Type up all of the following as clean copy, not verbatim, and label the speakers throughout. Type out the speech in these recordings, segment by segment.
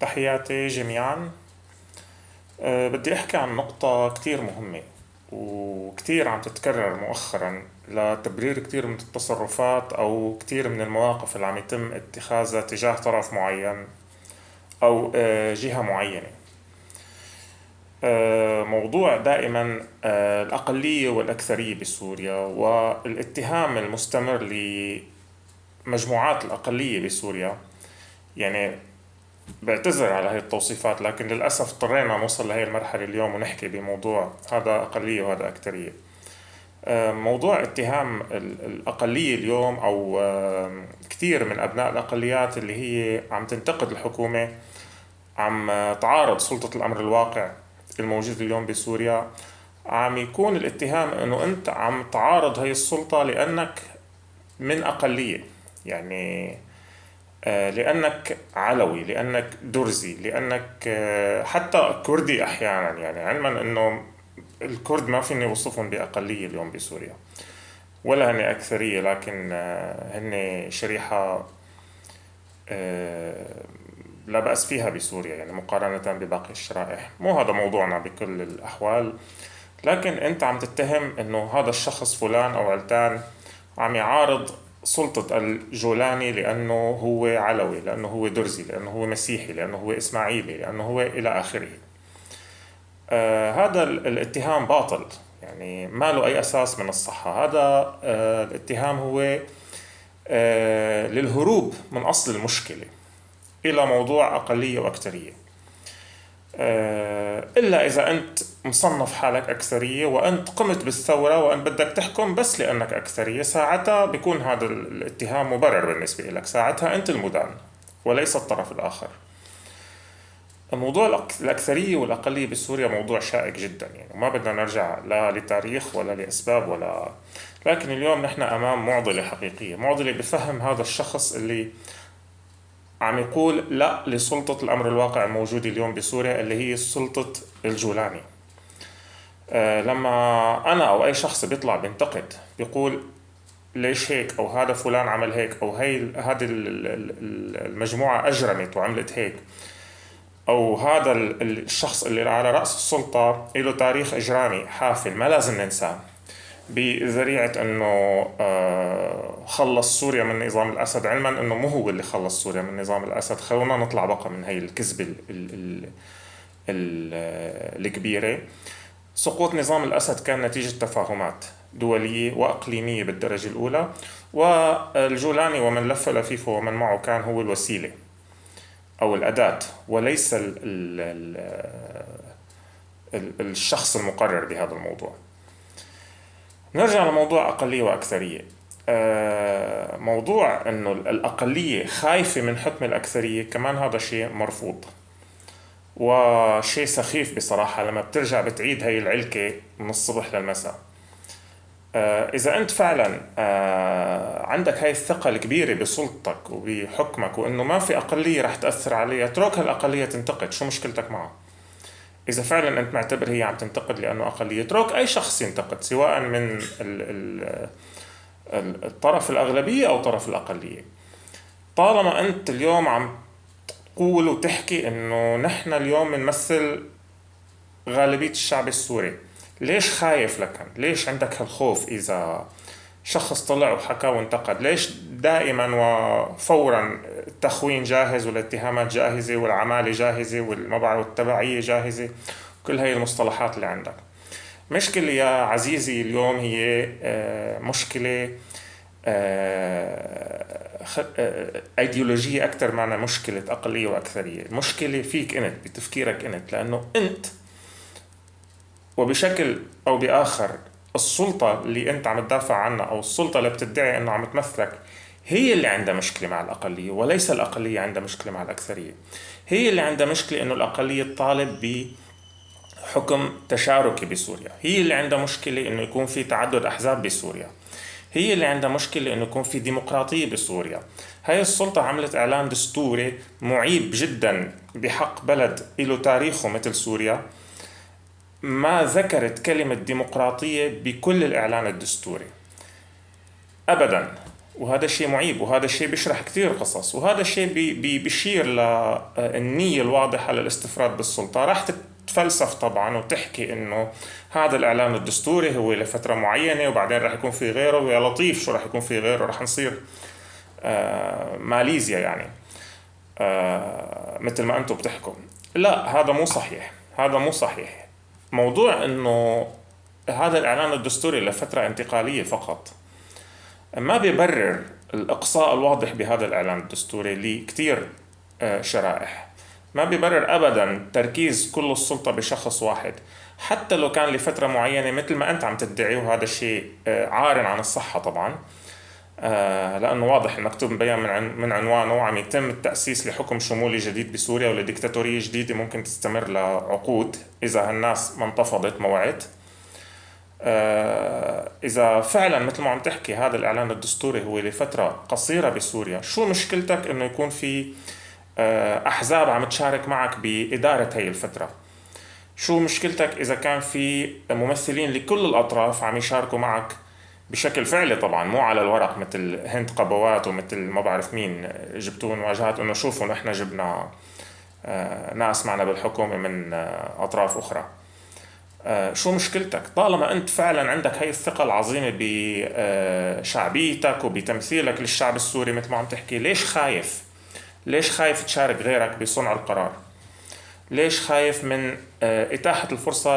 Speaker 1: تحياتي جميعا. بدي أحكي عن نقطة كتير مهمة وكتير عم تتكرر مؤخرا لتبرير كتير من التصرفات أو كتير من المواقف اللي عم يتم اتخاذها تجاه طرف معين أو جهة معينة. موضوع دائما الأقلية والأكثرية بسوريا والاتهام المستمر لمجموعات الأقلية بسوريا. يعني بعتذر على هاي التوصيفات، لكن للأسف اضطرينا نوصل لهي المرحلة اليوم ونحكي بموضوع هذا أقلية وهذا أكثرية. موضوع اتهام الأقلية اليوم أو كثير من أبناء الأقليات اللي هي عم تنتقد الحكومة، عم تعارض سلطة الأمر الواقع الموجود اليوم بسوريا. عم يكون الاتهام أنه أنت عم تعارض هاي السلطة لأنك من أقلية، يعني لأنك علوي، لأنك درزي، لأنك حتى كردي أحيانا، يعني علما أنه الكرد ما فيني وصفهم بأقلية اليوم بسوريا ولا هن أكثرية، لكن هن شريحة لا بأس فيها بسوريا يعني مقارنة بباقي الشرائح. مو هذا موضوعنا بكل الأحوال، لكن أنت عم تتهم أنه هذا الشخص فلان أو علتان عم يعارض سلطة الجولاني لأنه هو علوي، لأنه هو درزي، لأنه هو مسيحي، لأنه هو إسماعيلي، لأنه هو إلى آخره. هذا الاتهام باطل، يعني ما له أي أساس من الصحة. هذا الاتهام هو للهروب من أصل المشكلة إلى موضوع أقلية وأكثرية. إلا إذا أنت مصنف حالك أكثرية وأنت قمت بالثورة وأن بدك تحكم بس لأنك أكثرية، ساعتها بيكون هذا الاتهام مبرر بالنسبة لك، ساعتها أنت المدان وليس الطرف الآخر. موضوع الأكثرية والأقلية بسوريا موضوع شائك جدا، يعني ما بدنا نرجع لا لتاريخ ولا لأسباب ولا، لكن اليوم نحن أمام معضلة حقيقية، معضلة بفهم هذا الشخص اللي عم يقول لا لسلطة الأمر الواقع الموجودة اليوم بسوريا اللي هي سلطة الجولاني. لما أنا أو أي شخص بيطلع بينتقد بيقول ليش هيك، أو هذا فلان عمل هيك، أو هذه المجموعة أجرمت وعملت هيك، أو هذا الشخص اللي على رأس السلطة له تاريخ إجرامي حافل ما لازم ننساه بذريعة أنه خلص سوريا من نظام الأسد، علما أنه مو هو اللي خلص سوريا من نظام الأسد. خلونا نطلع بقى من هاي الكذبة الكبيرة. سقوط نظام الأسد كان نتيجة تفاهمات دولية وأقليمية بالدرجة الأولى، والجولاني ومن لف لفيفه ومن معه كان هو الوسيلة أو الأداة وليس الشخص المقرر بهذا الموضوع. نرجع لموضوع أقلية وأكثرية. موضوع أنه الأقلية خايفة من حكم الأكثرية كمان هذا شيء مرفوض وشيء سخيف بصراحة. لما بترجع بتعيد هاي العلكة من الصبح للمساء، إذا أنت فعلا عندك هاي الثقة الكبيرة بسلطتك وبحكمك وإنه ما في أقلية رح تأثر عليها، اترك هالأقلية تنتقد، شو مشكلتك معه؟ إذا فعلا أنت معتبر هي عم تنتقد لأنه أقلية، اترك أي شخص ينتقد سواء من الطرف الأغلبية أو طرف الأقلية. طالما أنت اليوم عم تقول وتحكي إنه نحن اليوم بنمثل غالبية الشعب السوري، ليش خايف لكن؟ ليش عندك هالخوف إذا شخص طلع وحكى وانتقد؟ ليش دائما وفورا التخوين جاهز والاتهامات جاهزة والعمالة جاهزة والتبعية جاهزة، كل هاي المصطلحات اللي عندك؟ مشكلة يا عزيزي اليوم هي مشكلة ايديولوجية أكثر معنا مشكلة أقلية وأكثرية. المشكلة فيك أنت، بتفكيرك أنت، لأنه أنت وبشكل أو بآخر السلطة اللي أنت عم تدافع عنها أو السلطة اللي بتدعي أنه عم تمثلك هي اللي عندها مشكلة مع الأقلية، وليس الأقلية عندها مشكلة مع الأكثرية. هي اللي عندها مشكلة أنه الأقلية تطالب بحكم تشاركي بسوريا، هي اللي عندها مشكلة أنه يكون في تعدد أحزاب بسوريا، هي اللي عندها مشكلة أنه يكون في ديمقراطية بسوريا. هاي السلطة عملت إعلان دستوري معيب جدا بحق بلد له تاريخه مثل سوريا، ما ذكرت كلمة ديمقراطية بكل الإعلان الدستوري أبدا. وهذا الشيء معيب، وهذا الشيء بيشرح كثير قصص، وهذا الشيء بيشير للنية الواضحة للاستفراد بالسلطة. راح تتفلسف طبعا وتحكي انه هذا الاعلان الدستوري هو لفترة معينة وبعدين راح يكون في غيره، ويا لطيف شو راح يكون في غيره، راح نصير ماليزيا يعني، مثل ما انتم بتحكوا. لا، هذا مو صحيح، هذا مو صحيح. موضوع انه هذا الاعلان الدستوري لفترة انتقالية فقط ما بيبرر الإقصاء الواضح بهذا الإعلان الدستوري لكتير شرائح. ما بيبرر أبدا تركيز كل السلطة بشخص واحد، حتى لو كان لفترة معينة مثل ما أنت عم تدعي، وهذا الشيء عار عن الصحة طبعا. لأنه واضح المكتوب مبين من عنوانه عم يتم التأسيس لحكم شمولي جديد بسوريا ولديكتاتورية جديدة ممكن تستمر لعقود إذا هالناس ما انتفضت موعت. إذا فعلا مثل ما عم تحكي هذا الإعلان الدستوري هو لفترة قصيرة بسوريا، شو مشكلتك إنه يكون في أحزاب عم تشارك معك بإدارة هاي الفترة؟ شو مشكلتك إذا كان في ممثلين لكل الأطراف عم يشاركوا معك بشكل فعلي طبعا، مو على الورق، مثل هند قبوات ومثل ما بعرف مين جبتون واجهات إنه شوفوا نحن جبنا ناس معنا بالحكومة من أطراف أخرى. شو مشكلتك؟ طالما أنت فعلا عندك هاي الثقة العظيمة بشعبيتك وبتمثيلك للشعب السوري مثل ما عم تحكي، ليش خايف؟ ليش خايف تشارك غيرك بصنع القرار؟ ليش خايف من إتاحة الفرصة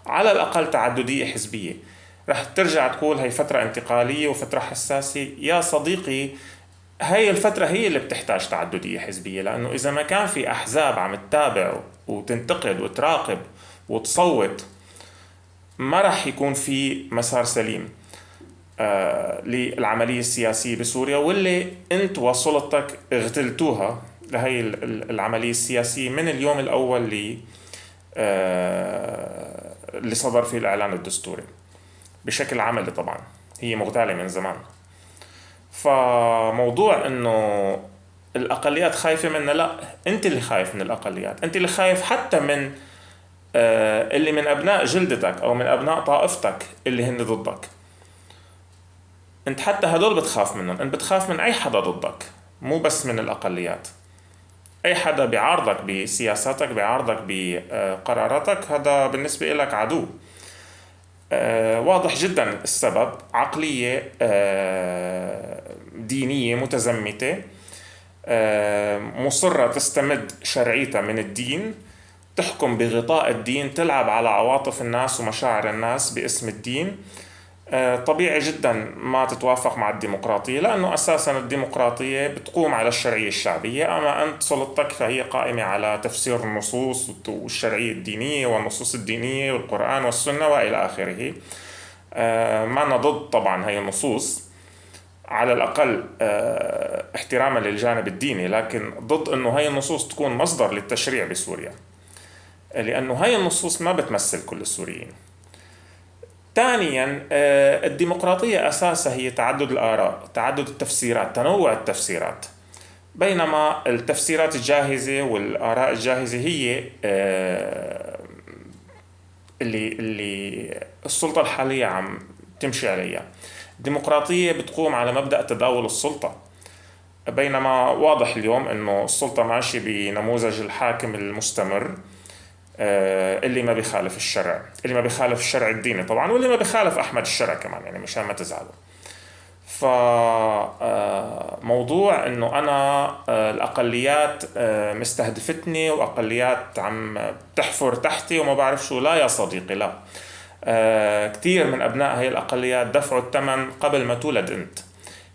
Speaker 1: على الأقل تعددية حزبية؟ رح ترجع تقول هاي فترة انتقالية وفترة حساسة. يا صديقي، هاي الفترة هي اللي بتحتاج تعددية حزبية، لأنه إذا ما كان في أحزاب عم تتابع وتنتقد وتراقب وتصوت، ما راح يكون في مسار سليم للعملية السياسية بسوريا، واللي انت وسلطتك اغتلتوها لهي العملية السياسية من اليوم الأول اللي صدر فيه الإعلان الدستوري بشكل عملي. طبعا هي مغتالة من زمان. فموضوع انه الأقليات خايفة منها، لا، انت اللي خايف من الأقليات، انت اللي خايف حتى من اللي من أبناء جلدتك أو من أبناء طائفتك اللي هن ضدك. أنت حتى هدول بتخاف منهم، أنت بتخاف من أي حدا ضدك، مو بس من الأقليات. أي حدا بيعارضك بسياساتك، بيعارضك بقراراتك، هذا بالنسبة لك عدو. واضح جدا السبب، عقلية دينية متزمتة مصرة تستمد شرعيتها من الدين، تحكم بغطاء الدين، تلعب على عواطف الناس ومشاعر الناس باسم الدين. طبيعي جدا ما تتوافق مع الديمقراطية، لأنه أساسا الديمقراطية بتقوم على الشرعية الشعبية، أما أنت سلطتك فهي قائمة على تفسير النصوص والشرعية الدينية والنصوص الدينية والقرآن والسنة وإلى آخره. معنا ضد طبعا هي النصوص، على الأقل احتراما للجانب الديني، لكن ضد أنه هاي النصوص تكون مصدر للتشريع بسوريا، لأنه هاي النصوص ما بتمثل كل السوريين. ثانيا، الديمقراطية أساسها هي تعدد الآراء، تعدد التفسيرات، تنوع التفسيرات، بينما التفسيرات الجاهزة والآراء الجاهزة هي اللي السلطة الحالية عم تمشي عليها. الديمقراطية بتقوم على مبدأ تداول السلطة، بينما واضح اليوم أنه السلطة ماشية بنموذج الحاكم المستمر، اللي ما بيخالف الشرع، اللي ما بيخالف الشرع الديني طبعا، واللي ما بيخالف أحمد الشرع كمان، يعني مشان ما تزعلوا. فموضوع أنه أنا الأقليات مستهدفتني وأقليات عم تحفر تحتي وما بعرف شو، لا يا صديقي، لا. كتير من أبناء هاي الأقليات دفعوا الثمن قبل ما تولد أنت.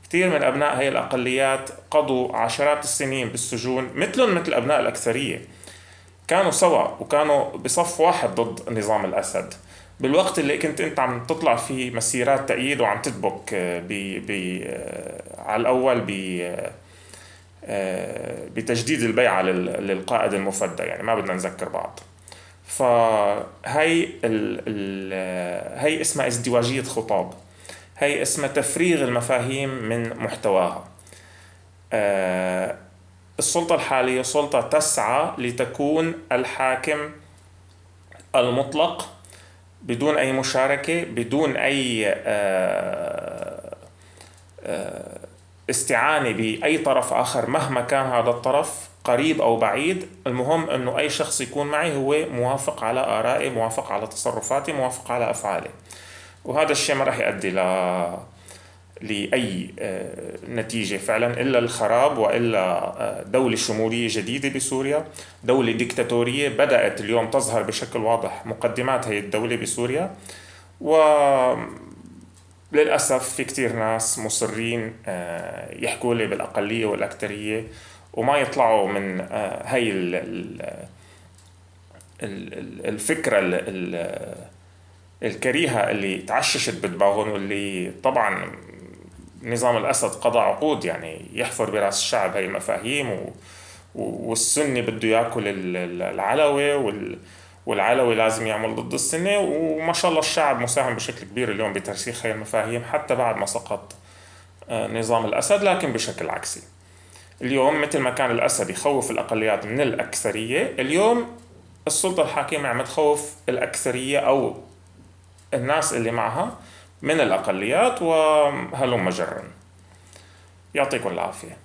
Speaker 1: كتير من أبناء هاي الأقليات قضوا عشرات السنين بالسجون، مثلهم مثل أبناء الأكثرية، كانوا سوا وكانوا بصف واحد ضد نظام الأسد، بالوقت اللي كنت أنت عم تطلع في مسيرات تأييد وعم تدبك على الأول بتجديد البيعة للقائد المفدى، يعني ما بدنا نذكر بعض. فهي هي اسمها ازدواجية خطاب، هي اسمها تفريغ المفاهيم من محتواها. السلطة الحالية سلطة تسعى لتكون الحاكم المطلق بدون أي مشاركة، بدون أي استعانة بأي طرف آخر مهما كان هذا الطرف قريب أو بعيد. المهم أنه أي شخص يكون معي هو موافق على آرائي، موافق على تصرفاتي، موافق على أفعالي. وهذا الشيء ما راح يؤدي لأي نتيجة فعلا إلا الخراب، وإلا دولة شمولية جديدة بسوريا، دولة ديكتاتورية بدأت اليوم تظهر بشكل واضح مقدمات هي الدولة بسوريا. وللأسف في كتير ناس مصرين يحكوا لي بالأقلية والأكثرية وما يطلعوا من هاي الفكرة الكريهة اللي تعششت بدماغهم، واللي طبعا نظام الأسد قضى عقود يعني يحفر براس الشعب هاي المفاهيم، والسني بده ياكل العلوي، والعلوي لازم يعمل ضد السنة. وما شاء الله الشعب مساهم بشكل كبير اليوم بترسيخ هاي المفاهيم حتى بعد ما سقط نظام الأسد، لكن بشكل عكسي. اليوم مثل ما كان الأسد يخوف الأقليات من الأكثرية، اليوم السلطة الحاكمة عم تخوف الأكثرية أو الناس اللي معها من الأقليات، وهلم جرا. يعطيكم العافية.